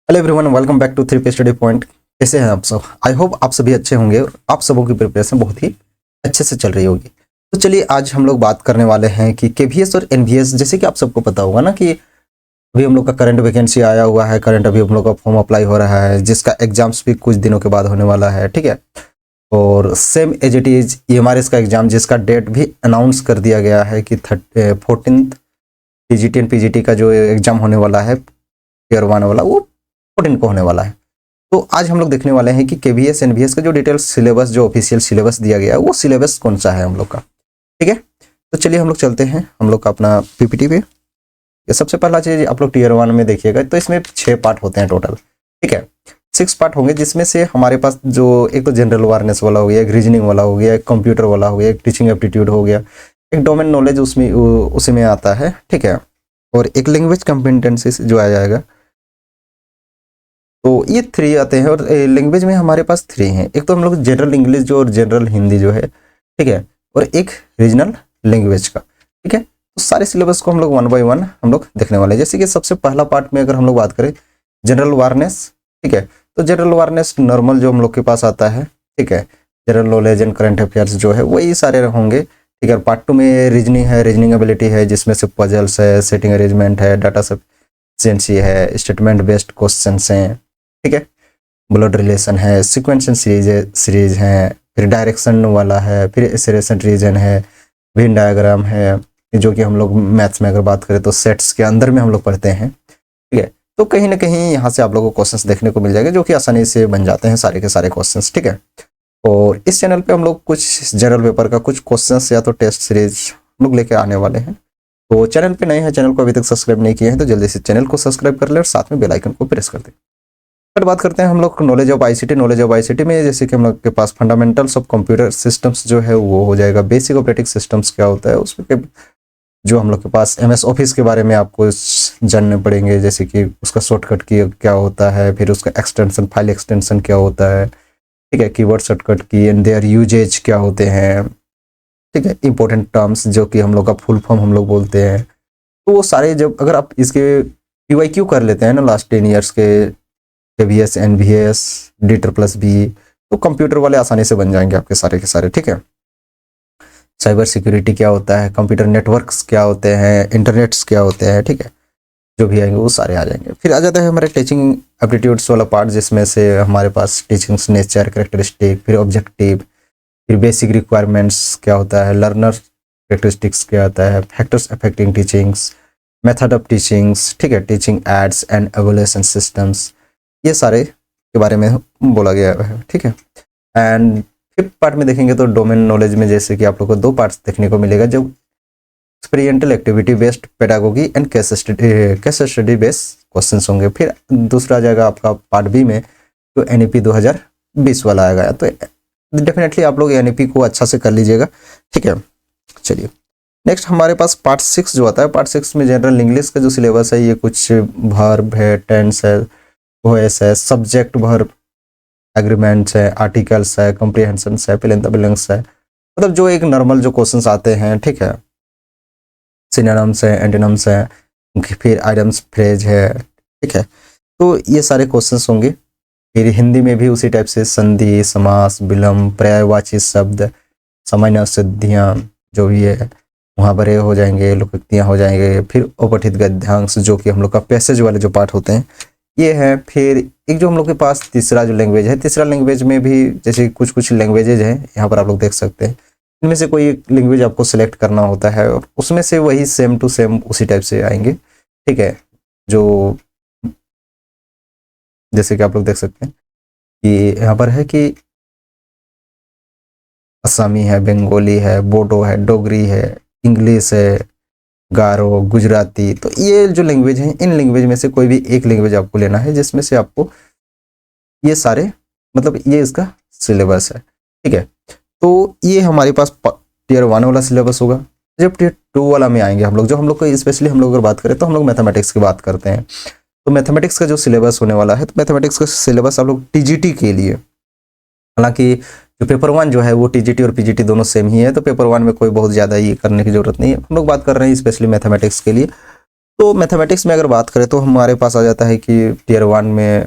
Hello everyone, welcome back to 3P study point. कैसे हैं आप सब? आई होप आप सभी अच्छे होंगे और आप सबों की प्रिपरेशन बहुत ही अच्छे से चल रही होगी। तो चलिए आज हम लोग बात करने वाले हैं कि केवीएस और एनवीएस। जैसे कि आप सबको पता होगा ना कि अभी हम लोग का करंट वैकेंसी आया हुआ है, करंट अभी हम लोग का फॉर्म अप्लाई हो रहा है, जिसका एग्जाम्स भी कुछ दिनों के बाद होने वाला है, ठीक है। और same as it is EMRS का एग्जाम, जिसका डेट भी अनाउंस कर दिया गया है कि 14 TGT एंड PGT का जो एग्जाम होने वाला है ईयर 1 वाला, वो 14 को होने वाला है। तो आज हम लोग देखने वाले हैं कि केवीएस एनवीएस का जो डिटेल सिलेबस, जो ऑफिशियल सिलेबस दिया गया है, वो सिलेबस कौन सा है हम लोग का, ठीक है। तो चलिए हम लोग चलते हैं हम लोग का अपना पीपीटी पे। ये सबसे पहला चीज आप लोग टीयर 1 में देखिएगा, तो इसमें 6 पार्ट होते हैं टोटल, ठीक है। 6 पार्ट होंगे, जिसमें से हमारे पास जो एक तो जनरल अवेयरनेस वाला हो गया, एक रीजनिंग वाला हो गया, एक कंप्यूटर वाला हो गया, एक टीचिंग एप्टीट्यूड हो गया, एक डोमेन नॉलेज उसमें उसी में आता है, ठीक है। और एक लैंग्वेज कॉम्पिटेंसी जो आ जाएगा। तो ये 3 आते हैं और लैंग्वेज में हमारे पास 3 हैं। एक तो हम लोग जनरल इंग्लिश जो और जनरल हिंदी जो है, ठीक है, और एक रीजनल लैंग्वेज का, ठीक है। तो सारे सिलेबस को हम लोग 1 बाय 1 हम लोग देखने वाले हैं। जैसे कि सबसे पहला पार्ट में अगर हम लोग बात करें जनरल अवेयरनेस, ठीक है, तो जनरल अवेयरनेस नॉर्मल जो हम लोग के पास आता है, ठीक है। General knowledge and current affairs जो है वही सारे होंगे, ठीक है। पार्ट 2 में रीजनिंग है, रीजनिंग एबिलिटी है, जिसमें से पजल्स है, सेटिंग अरेंजमेंट है, डाटा सफिशिएंसी है, स्टेटमेंट बेस्ड क्वेश्चंस हैं, ठीक है। ब्लड रिलेशन है, सीक्वेंस सीरीज है, फिर डायरेक्शन वाला है, फिर एक्सेलरेशन रीजन है, वेन डायग्राम है, जो कि हम लोग मैथ्स में अगर बात करें तो सेट्स के अंदर में हम लोग पढ़ते हैं, ठीक है। तो कहीं ना कहीं यहाँ से आप लोगों को क्वेश्चंस देखने को मिल जाएगा, जो कि आसानी से बन जाते हैं सारे के सारे क्वेश्चंस, ठीक है। और इस चैनल पे हम लोग कुछ जनरल पेपर का कुछ क्वेश्चंस या तो टेस्ट सीरीज हम लोग लेके आने वाले हैं। तो चैनल पे नए हैं, चैनल को अभी तक सब्सक्राइब नहीं किए हैं तो जल्दी से चैनल को सब्सक्राइब कर ले और साथ में बेल आइकन को प्रेस कर दें। फिर बात करते हैं हम लोग knowledge of ICT. Knowledge of ICT में जैसे कि हम लोग के पास फंडामेंटल्स ऑफ कंप्यूटर सिस्टम्स जो है वो हो जाएगा। बेसिक ऑपरेटिंग सिस्टम्स क्या होता है, उसमें जो हम लोग के पास MS ऑफिस के बारे में आपको जानने पड़ेंगे, जैसे कि उसका शॉर्टकट की क्या होता है, फिर उसका एक्सटेंशन, फाइल एक्सटेंशन क्या होता है, ठीक है। कीवर्ड शॉर्टकट की एंड देयर यूजेज क्या होते हैं, ठीक है। इंपॉर्टेंट टर्म्स जो कि हम लोग का फुल फॉर्म हम लोग बोलते हैं, तो वो सारे जब अगर आप इसके PYQ कर लेते हैं ना लास्ट 10 ईयर्स के केवीएस एनवीएस D++B, तो कंप्यूटर वाले आसानी से बन जाएंगे आपके सारे के सारे, ठीक है। साइबर सिक्योरिटी क्या होता है, कंप्यूटर नेटवर्क्स क्या होते हैं, इंटरनेट्स क्या होते हैं, ठीक है, जो भी आएंगे वो सारे आ जाएंगे। फिर आ जाता है हमारे टीचिंग एप्टीट्यूड्स वाला पार्ट, जिसमें से हमारे पास टीचिंग्स नेचर, कैरेक्टरिस्टिक, फिर ऑब्जेक्टिव, फिर बेसिक रिक्वायरमेंट्स क्या होता है, लर्नर कैरेक्टरिस्टिक्स क्या होता है, factors affecting teachings, method of teachings, ठीक है, टीचिंग एड्स एंड एवल्यूएशन सिस्टम्स, ये सारे के बारे में बोला गया है, ठीक है। एंड फिफ्थ पार्ट में देखेंगे तो डोमेन नॉलेज में जैसे कि आप लोग को 2 पार्ट्स देखने को मिलेगा, जो experimental activity based pedagogy and case study based questions होंगे। फिर दूसरा आ जाएगा आपका पार्ट बी में, तो NEP 2020 वाला आएगा। तो डेफिनेटली आप लोग NEP को अच्छा से कर लीजिएगा, ठीक है। चलिए नेक्स्ट हमारे पास पार्ट 6 जो आता है। पार्ट 6 में जनरल इंग्लिश का जो सिलेबस है, ये कुछ वर्ब है, टेंस है, वॉइस है, सब्जेक्ट वर्ब एग्रीमेंट्स है, आर्टिकल्स है, कॉम्प्रिहेंशंस है, फिल इन द ब्लैंक्स है, मतलब जो एक नॉर्मल जो क्वेश्चंस आते हैं, ठीक है। सिनोनिम्स है, एंटोनिम्स है, फिर आइटम्स फ्रेज है, ठीक है। तो ये सारे क्वेश्चंस होंगे। फिर हिंदी में भी उसी टाइप से संधि, समास, विलंब, पर्यायवाची शब्द, सामान्य सिद्धियाँ जो भी है, मुहावरे हो जाएंगे, लोकोक्तियाँ हो जाएंगे, फिर अपठित गद्यांश जो कि हम लोग का पैसेज वाले जो पार्ट होते हैं ये है। फिर एक जो हम लोग के पास तीसरा जो लैंग्वेज है, तीसरा लैंग्वेज में भी जैसे कुछ कुछ लैंग्वेजेज हैं, यहाँ पर आप लोग देख सकते हैं। इनमें से कोई एक लैंग्वेज आपको सेलेक्ट करना होता है और उसमें से वही सेम टू सेम उसी टाइप से आएंगे, ठीक है। जो जैसे कि आप लोग देख सकते हैं कि यहाँ पर है कि असमी है, बंगाली है, बोडो है, डोगरी है, इंग्लिश है, गारो, गुजराती। तो ये जो लैंग्वेज हैं, इन लैंग्वेज में से कोई भी एक लैंग्वेज आपको लेना है, जिसमें से आपको ये सारे, मतलब ये इसका सिलेबस है, ठीक है। तो ये हमारे पास टीयर 1 वाला सिलेबस होगा। जब टीयर 2 वाला में आएंगे हम लोग, जो हम लोग को स्पेशली हम लोग अगर बात करें तो हम लोग मैथमेटिक्स की बात करते हैं। तो मैथमेटिक्स का जो सिलेबस होने वाला है, तो मैथमेटिक्स का सिलेबस आप लोग TGT के लिए, हालांकि जो पेपर 1 जो है वो TGT और PGT दोनों सेम ही है, तो पेपर 1 में कोई बहुत ज़्यादा ये करने की जरूरत नहीं है। हम लोग बात कर रहे हैं स्पेशली मैथमेटिक्स के लिए। तो मैथमेटिक्स में अगर बात करें तो हमारे पास आ जाता है कि टीयर 1 में,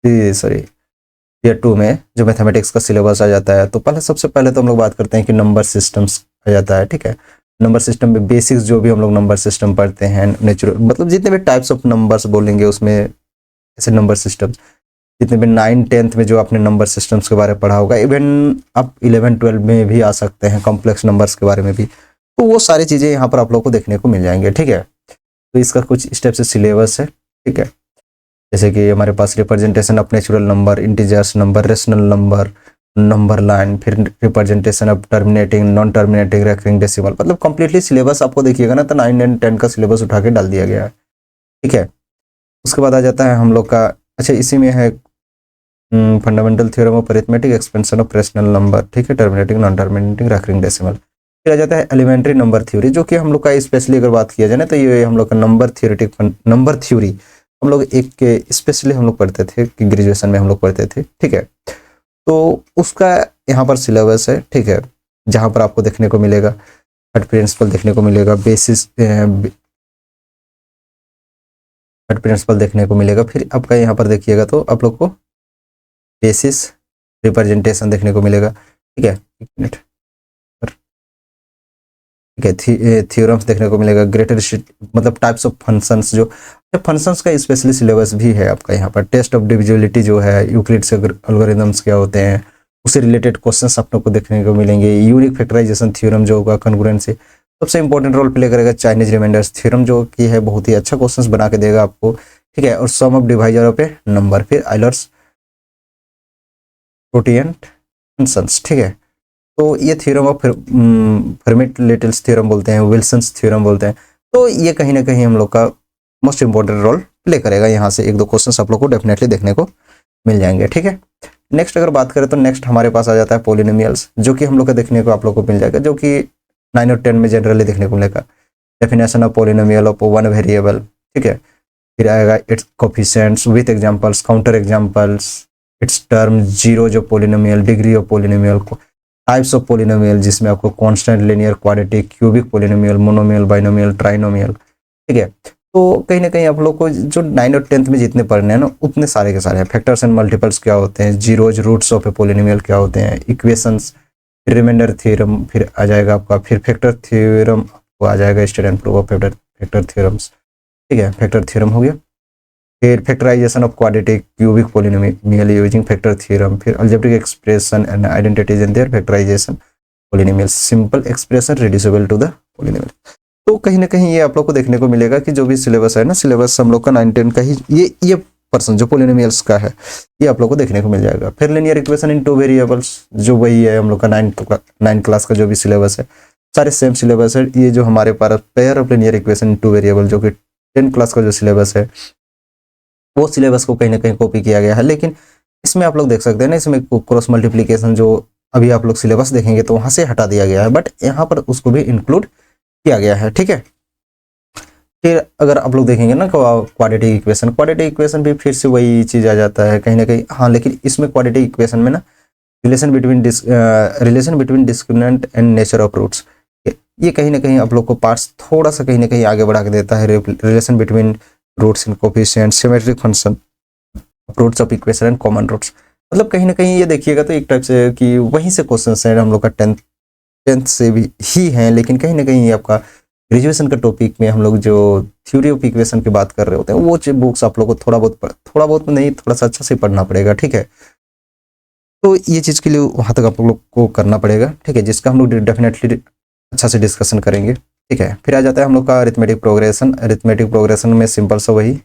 सॉरी टीयर 2 में जो मैथमेटिक्स का सिलेबस आ जाता है, तो पहले सबसे पहले तो हम लोग बात करते हैं कि नंबर सिस्टम्स आ जाता है, ठीक है। नंबर सिस्टम में बेसिक्स जो भी हम लोग नंबर सिस्टम पढ़ते हैं, नेचुरल मतलब जितने भी टाइप्स ऑफ नंबर्स बोलेंगे उसमें ऐसे नंबर सिस्टम, जितने भी 9th-10th में जो आपने नंबर सिस्टम्स के बारे में पढ़ा होगा, इवन आप 11-12 में भी आ सकते हैं, कॉम्प्लेक्स नंबर्स के बारे में भी, तो वो सारी चीज़ें यहाँ पर आप लोग को देखने को मिल जाएंगे, ठीक है। तो इसका कुछ स्टेप से सिलेबस है, ठीक है। जैसे कि हमारे पास representation of natural number, integers number, rational number, number line, फिर representation of terminating, non terminating, recurring decimal, मतलब कंप्लीटली सिलेबस आपको देखिएगा ना तो 9 एंड 10 का सिलेबस उठा के डाल दिया गया है, ठीक है। उसके बाद आ जाता है हम लोग का, अच्छा इसी में है fundamental theorem of arithmetic, expansion of rational number, ठीक है, terminating, non terminating, recurring decimal. फिर आ जाता है एलिमेंट्री नंबर थ्योरी, जो कि हम लोग का स्पेशली अगर बात किया जाए ना तो ये हम लोग का नंबर थ्योरी हम लोग एक स्पेशली हम लोग पढ़ते थे कि ग्रेजुएशन में हम लोग पढ़ते थे, ठीक है। तो उसका यहाँ पर सिलेबस है, ठीक है, जहाँ पर आपको देखने को मिलेगा थर्ड प्रिंसिपल देखने को मिलेगा, बेसिस थर्ड प्रिंसिपल देखने को मिलेगा। फिर आपका यहाँ पर देखिएगा तो आप लोग को बेसिस रिप्रेजेंटेशन देखने को मिलेगा, ठीक है, एक मिनट, ठीक है, थ्योरम्स देखने को मिलेगा, ग्रेटर मतलब टाइप्स ऑफ फंक्शंस, जो फंक्शंस का स्पेशली सिलेबस भी है आपका यहाँ पर। टेस्ट ऑफ डिविजिबिलिटी जो है, यूक्लिड्स एल्गोरिथम्स क्या होते हैं, उससे रिलेटेड क्वेश्चंस आप लोग को देखने को मिलेंगे। यूनिक फैक्टराइजेशन थ्योरम जो होगा, कॉन्ग्रुएंसी, सबसे इंपॉर्टेंट रोल प्ले करेगा चाइनीज रिमाइंडर्स थ्योरम, जो कि है बहुत ही अच्छा क्वेश्चंस बना के देगा आपको, ठीक है। और sum of divisor of a number, फिर आइलर्स प्रोटिएंट फंक्शंस, ठीक है। तो ये theorem of Fermat little's theorem बोलते हैं, विल्सन्स थ्योरम बोलते हैं। तो ये कहीं ना कहीं हम लोग का मोस्ट इंपॉर्टेंट रोल प्ले करेगा। यहाँ से एक दो क्वेश्चंस आप लोग को डेफिनेटली देखने को मिल जाएंगे, ठीक है। नेक्स्ट अगर बात करें तो नेक्स्ट हमारे पास आ जाता है पॉलिनोमियल्स, जो कि हम लोग का देखने को आप लोग को मिल जाएगा, जो कि 9 और 10 में जनरली देखने को मिलेगा। Definition of polynomial of one variable, ठीक है। फिर आएगा it's coefficients with examples, counter examples, it's term, zero जो polynomial, degree of polynomial, types of polynomial जिसमें आपको constant, linear, quadratic, cubic polynomial, monomial, binomial, trinomial, ठीक है। तो कहीं ना कहीं आप लोग को जो 9 और 10th में जितने पढ़ने हैं ना उतने सारे के सारे हैं। फैक्टर्स एंड मल्टीपल्स क्या होते हैं, zeros, roots of a polynomial क्या होते हैं, इक्वेशंस, फिर रिमाइंडर थ्योरम, फिर आ जाएगा आपका, फिर फैक्टर थ्योरम आ जाएगा, state and proof of factor theorems, ठीक है, फैक्टर थ्योरम हो गया। फिर factorization of quadratic cubic polynomial using factor theorem, फिर algebraic expression and identities in their factorization polynomial, simple expression reducible to the polynomial. तो कहीं ना कहीं ये आप लोग को देखने को मिलेगा कि जो भी सिलेबस है ना, सिलेबस हम लोग का 9-10 का ही ये पर्सन जो पॉलिनोमियल्स का है ये आप लोग को देखने को मिल जाएगा। फिर लिनियर इक्वेशन इन 2 वेरिएबल्स, जो वही है हम लोग का 9 क्लास का जो भी सिलेबस है, सारे सेम सिलेबस है। ये जो हमारे पास pair of linear equation in 2 variable जो कि 10 क्लास का जो सिलेबस है, वो सिलेबस को कहीं ना कहीं कॉपी किया गया है। लेकिन इसमें आप लोग देख सकते हैं ना, इसमें क्रॉस मल्टीप्लीकेशन जो अभी आप लोग सिलेबस देखेंगे तो वहां से हटा दिया गया है, बट यहाँ पर उसको भी इंक्लूड किया गया है, ठीक है। फिर अगर आप लोग देखेंगे ना क्वाड्रेटिक इक्वेशन भी फिर से वही चीज आ जाता है कहीं ना कहीं, हाँ, लेकिन इसमें क्वाड्रेटिक इक्वेशन में ना relation between discriminant and nature of roots, ये कहीं ना कहीं आप लोग को पार्ट्स थोड़ा सा कहीं ना कहीं आगे बढ़ा के देता है। Relation between roots and coefficient, symmetric function, roots of equation and common roots, मतलब कहीं ना कहीं ये देखिएगा तो एक टाइप से कि वहीं से क्वेश्चन है हम लोग का 10th से भी ही हैं, लेकिन कहीं ना कहीं ये आपका ग्रेजुएशन का टॉपिक में हम लोग जो थ्योरी ऑफ इक्वेशन की बात कर रहे होते हैं वो बुक्स आप लोग को थोड़ा बहुत नहीं, थोड़ा सा अच्छा से पढ़ना पड़ेगा, ठीक है। तो ये चीज़ के लिए वहाँ तक आप लोग को करना पड़ेगा, ठीक है, जिसका हम लोग डेफिनेटली अच्छा से डिस्कशन करेंगे, ठीक है। फिर आ जाता है हम लोग का अरिथमेटिक प्रोग्रेशन में सिंपल सा वही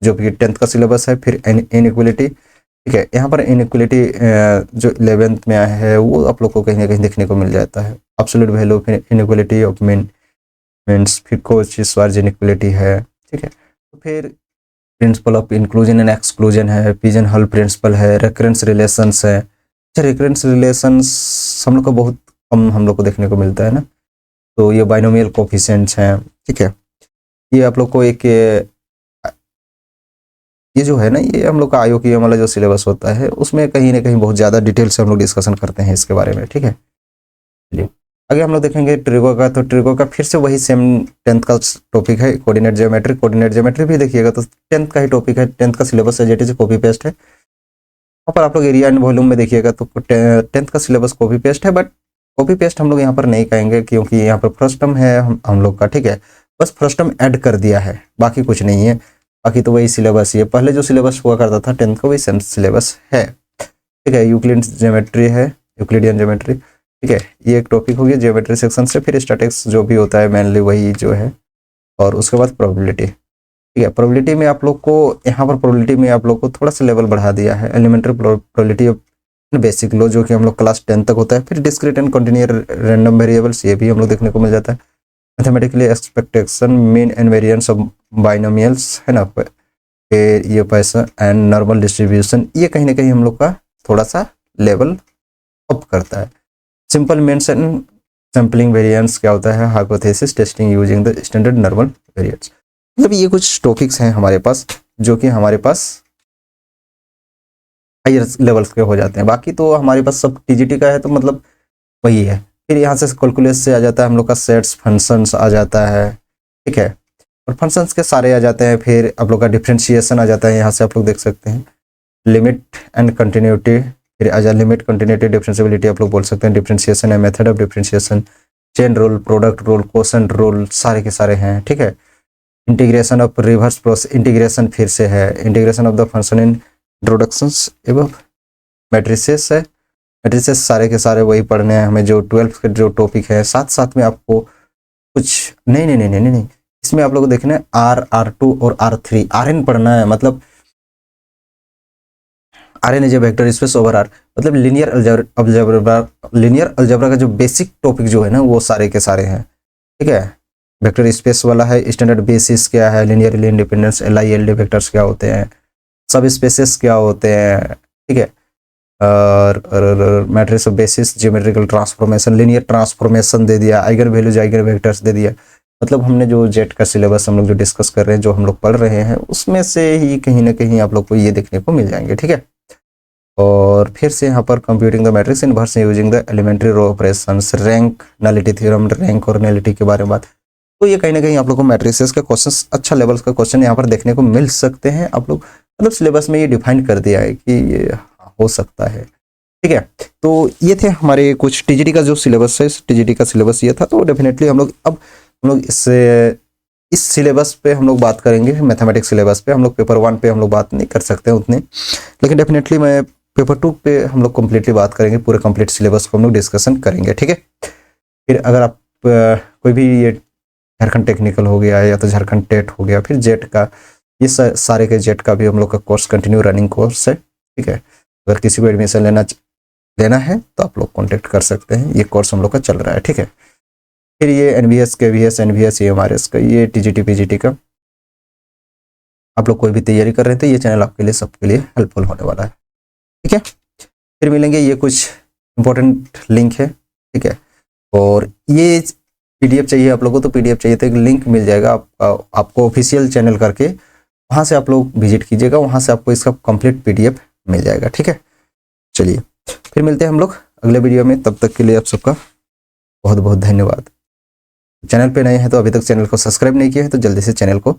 जो कि 10th का सिलेबस है। फिर इनइक्वलिटी, ठीक है, यहाँ पर इनइक्वलिटी जो 11th में आया है वो आप लोग को कहीं ना कहीं देखने को मिल जाता है। एब्सोल्यूट वैल्यू, फिर इनइक्वलिटी ऑफ मीन्स, फिर कोएफिशिएंट इनइक्वलिटी है, ठीक है। तो फिर principle of inclusion and exclusion है, पिजन होल प्रिंसिपल है, रेकरेंस रिलेशंस है। अच्छा, रेकरेंस रिलेशंस हम लोग को बहुत कम हम लोग को देखने को मिलता है ना, तो ये बाइनोमियल कोफिशिएंट्स हैं, ठीक है। ये आप लोग को एक ये जो है ना, ये हम लोग का आईओक्यूएम वाला जो सिलेबस होता है उसमें कहीं ना कहीं बहुत ज़्यादा डिटेल से हम लोग डिस्कशन करते हैं इसके बारे में, ठीक है। चलिए आगे हम लोग देखेंगे ट्रिगो का, तो ट्रिगो का फिर से वही सेम 10th का टॉपिक है, कोऑर्डिनेट ज्योमेट्री भी देखिएगा तो 10th का ही टॉपिक है, 10th का सिलेबस है, जेट कॉपी पेस्ट है। यहाँ पर आप लोग एरिया एंड वॉल्यूम में देखिएगा तो 10th का सिलेबस कॉपी पेस्ट है, बट कॉपी पेस्ट हम लोग यहाँ पर नहीं कहेंगे क्योंकि यहाँ पर फर्स्ट टर्म है हम लोग का, ठीक है, बस फर्स्ट टर्म ऐड कर दिया है, बाकी कुछ नहीं है, बाकी तो वही सिलेबस ही है, पहले जो सिलेबस हुआ करता था 10th का वही सेम सिलेबस है, ठीक है। यूक्लिडियन ज्योमेट्री, ठीक है, ये एक टॉपिक हो गया ज्योमेट्री सेक्शन से। फिर स्टैटिक्स जो भी होता है मेनली वही जो है, और उसके बाद प्रोबेबिलिटी, ठीक है। प्रोबेबिलिटी में आप लोग को यहाँ पर प्रोबेबिलिटी में आप लोग को थोड़ा सा लेवल बढ़ा दिया है, एलिमेंट्री प्रोबेबिलिटी ऑफ बेसिक लो जो कि हम लोग क्लास 10 तक होता है। फिर discrete and continuous random variables, ये भी हम लोग देखने को मिल जाता है। Mathematically expectation, mean and variance of binomials, है ना, फिर ये पैसा एंड नॉर्मल डिस्ट्रीब्यूशन, ये कहीं ना कहीं हम लोग का थोड़ा सा लेवल अप करता है। Simple means and sampling variance क्या होता है, hypothesis testing using the standard normal variance, मतलब ये कुछ टॉपिक्स हैं हमारे पास जो कि हमारे पास हायर लेवल्स के हो जाते हैं। बाकी तो हमारे पास सब टीजीटी का है, तो मतलब वही है। फिर यहाँ से कैलकुलस से आ जाता है हम लोग का सेट्स, फंक्शंस आ जाता है, ठीक है, और फंक्शंस के सारे आ जाते हैं। फिर आप लोग का डिफ्रेंशिएशन आ जाता है, यहाँ से आप लोग देख सकते हैं लिमिट एंड कंटिन्यूटी, फिर आ जाए लिमिट, कंटिन्यूटी, डिफरेंशिएबिलिटी आप लोग बोल सकते हैं, डिफरेंशिएशन है, method of differentiation, chain rule, product rule, quotient rule, सारे के सारे हैं, ठीक है। Integration of reverse process, integration फिर से है, integration of the function in introductions एवं मैट्रिसेस है, मैट्रिसेस सारे के सारे वही पढ़ने हैं हमें जो 12th के जो टॉपिक है। साथ साथ में आपको कुछ नहीं, इसमें आप लोग को देखना है R2 और R3, Rn पढ़ना है, मतलब Rn is a vector space over R, मतलब लीनियर अलजेब्रा का जो बेसिक टॉपिक जो है ना वो सारे के सारे हैं, ठीक है। वेक्टर स्पेस वाला है, स्टैंडर्ड बेसिस क्या है, लीनियरली इंडिपेंडेंस, LILD वेक्टर्स क्या होते हैं, सब स्पेसेस क्या होते हैं, ठीक है, और matrix of basis, geometrical transformation, linear transformation दे दिया, आइगन वैल्यूज, आइगन वेक्टर्स दे दिया। मतलब हमने जो जेट का सिलेबस हम लोग जो डिस्कस कर रहे हैं, जो हम लोग पढ़ रहे हैं, उसमें से ही कहीं ना कहीं आप लोग को ये देखने को मिल जाएंगे, ठीक है। और फिर से यहाँ पर computing the matrix inverse using the elementary row operations, rank, nullity theorem, rank और नलिटी के बारे में बात, तो ये कहीं ना कहीं आप लोग को मैट्रिसेस का क्वेश्चन, अच्छा लेवल्स का क्वेश्चन यहाँ पर देखने को मिल सकते हैं। आप लोग मतलब सिलेबस में ये डिफाइन कर दिया है कि ये हो सकता है, ठीक है। तो ये थे हमारे कुछ टीजीटी का जो सिलेबस है, टीजीटी का सिलेबस ये था। तो डेफिनेटली हम लोग इस सिलेबस पे हम लोग बात करेंगे, मैथमेटिक्स सिलेबस पे हम लोग पेपर 1 पे हम लोग बात नहीं कर सकते उतने, लेकिन डेफिनेटली मैं पेपर 2 पे हम लोग कम्प्लीटली बात करेंगे, पूरे कंप्लीट सिलेबस को हम लोग डिस्कशन करेंगे, ठीक है। फिर अगर आप कोई भी ये झारखंड टेक्निकल हो गया या तो झारखंड टेट हो गया, फिर जेट का, ये सारे के जेट का भी हम लोग का कोर्स कंटिन्यू रनिंग कोर्स है, ठीक है। अगर किसी को एडमिशन लेना है तो आप लोग कॉन्टेक्ट कर सकते हैं, ये कोर्स हम लोग का चल रहा है, ठीक है। फिर ये NVS, KVS, NVS, EMRS का, ये TGT PGT का आप लोग कोई भी तैयारी कर रहे थे, ये चैनल आपके लिए सबके लिए हेल्पफुल होने वाला है, ठीक है। फिर मिलेंगे, ये कुछ इंपॉर्टेंट लिंक है, ठीक है। और ये PDF चाहिए आप लोगों को, तो PDF चाहिए तो एक लिंक मिल जाएगा आपको ऑफिशियल चैनल करके, वहाँ से आप लोग विजिट कीजिएगा, वहाँ से आपको इसका कंप्लीट PDF मिल जाएगा, ठीक है। चलिए फिर मिलते हैं हम लोग अगले वीडियो में, तब तक के लिए आप सबका बहुत बहुत धन्यवाद। चैनल पे नए हैं तो अभी तक चैनल को सब्सक्राइब नहीं किया है तो जल्दी से चैनल को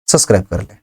सब्सक्राइब कर लें।